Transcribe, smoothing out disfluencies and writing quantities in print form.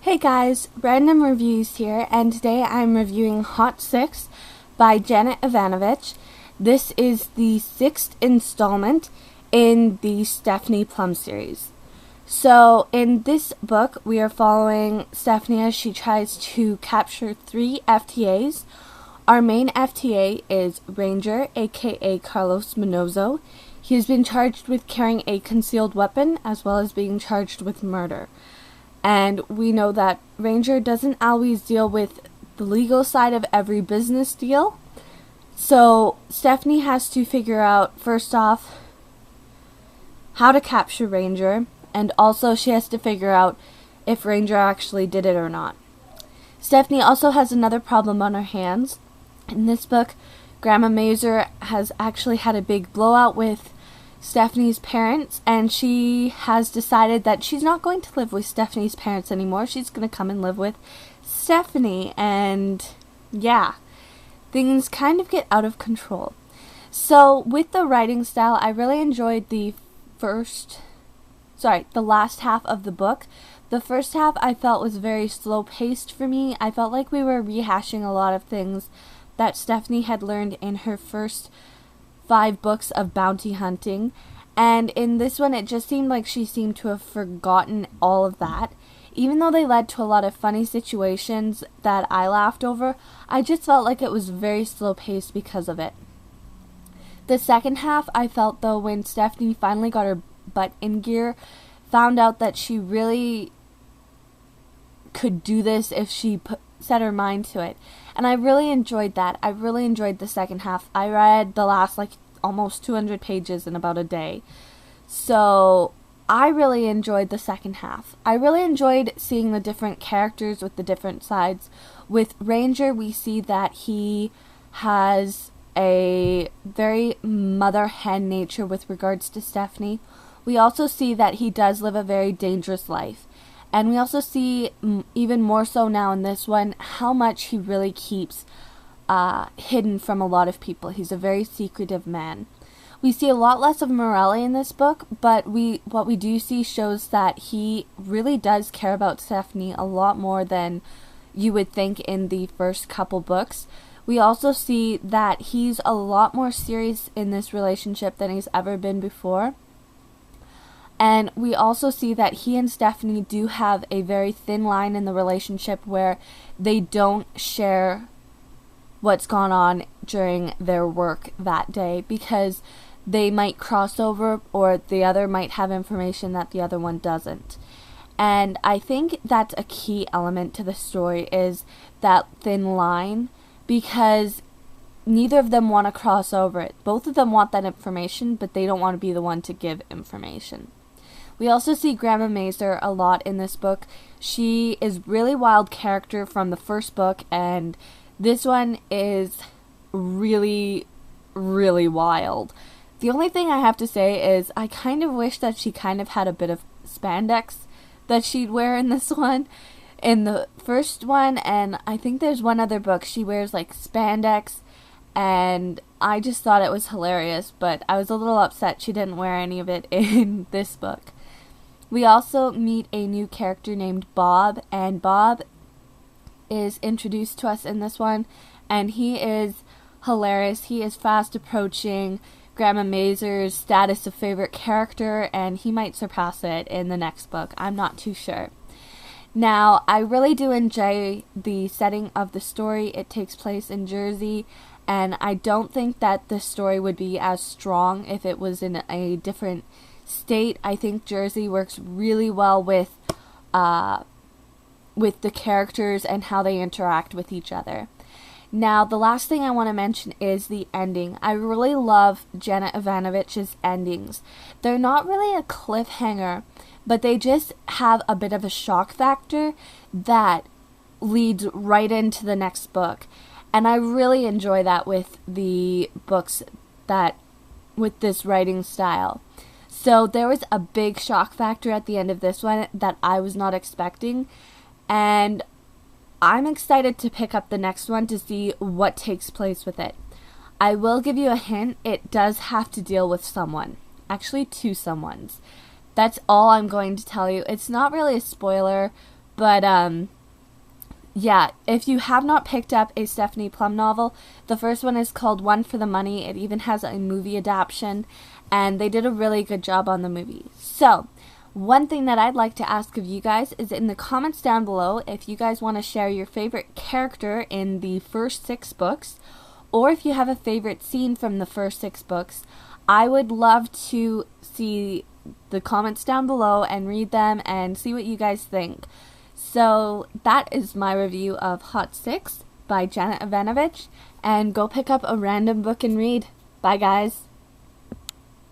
Hey guys, Random Reviews here, and today I'm reviewing Hot 6 by Janet Evanovich. This is the 6th installment in the Stephanie Plum series. So, in this book, we are following Stephanie as she tries to capture 3 FTAs. Our main FTA is Ranger, aka Carlos Mendoza. He has been charged with carrying a concealed weapon, as well as being charged with murder. And we know that Ranger doesn't always deal with the legal side of every business deal. So Stephanie has to figure out, first off, how to capture Ranger. And also she has to figure out if Ranger actually did it or not. Stephanie also has another problem on her hands. In this book, Grandma Mazer has actually had a big blowout with Stephanie's parents, and she has decided that she's not going to live with Stephanie's parents anymore. She's going to come and live with Stephanie, and yeah, things kind of get out of control. So with the writing style, I really enjoyed the last half of the book. The first half I felt was very slow paced for me. I felt like we were rehashing a lot of things that Stephanie had learned in her first 5 books of bounty hunting, and in this one it just seemed like she seemed to have forgotten all of that. Even though they led to a lot of funny situations that I laughed over, I just felt like it was very slow paced because of it. The second half, I felt though, when Stephanie finally got her butt in gear, found out that she really could do this if she set her mind to it. And I really enjoyed that. I really enjoyed the second half. I read the last almost 200 pages in about a day. So I really enjoyed the second half. I really enjoyed seeing the different characters with the different sides. With Ranger, we see that he has a very mother-hen nature with regards to Stephanie. We also see that he does live a very dangerous life. And we also see, even more so now in this one, how much he really keeps hidden from a lot of people. He's a very secretive man. We see a lot less of Morelli in this book, but what we do see shows that he really does care about Stephanie a lot more than you would think in the first couple books. We also see that he's a lot more serious in this relationship than he's ever been before. And we also see that he and Stephanie do have a very thin line in the relationship where they don't share what's gone on during their work that day, because they might cross over or the other might have information that the other one doesn't. And I think that's a key element to the story, is that thin line, because neither of them want to cross over it. Both of them want that information, but they don't want to be the one to give information. We also see Grandma Mazer a lot in this book. She is really wild character from the first book, and this one is really, really wild. The only thing I have to say is I kind of wish that she kind of had a bit of spandex that she'd wear in this one. In the first one, and I think there's one other book, she wears spandex, and I just thought it was hilarious, but I was a little upset she didn't wear any of it in this book. We also meet a new character named Bob, and Bob is introduced to us in this one, and he is hilarious. He is fast approaching Grandma Mazer's status of favorite character, and he might surpass it in the next book. I'm not too sure. Now, I really do enjoy the setting of the story. It takes place in Jersey, and I don't think that the story would be as strong if it was in a different state. I think Jersey works really well with the characters and how they interact with each other. Now, the last thing I want to mention is the ending. I really love Janet Evanovich's endings. They're not really a cliffhanger, but they just have a bit of a shock factor that leads right into the next book. And I really enjoy that with the books with this writing style. So there was a big shock factor at the end of this one that I was not expecting, and I'm excited to pick up the next one to see what takes place with it. I will give you a hint, it does have to deal with someone. Actually, 2 someones. That's all I'm going to tell you. It's not really a spoiler, But, yeah, if you have not picked up a Stephanie Plum novel, the first one is called One for the Money. It even has a movie adaptation, and they did a really good job on the movie. So, one thing that I'd like to ask of you guys is in the comments down below if you guys want to share your favorite character in the first 6 books, or if you have a favorite scene from the first 6 books. I would love to see the comments down below and read them and see what you guys think. So that is my review of Hot 6 by Janet Evanovich, and go pick up a random book and read. Bye guys.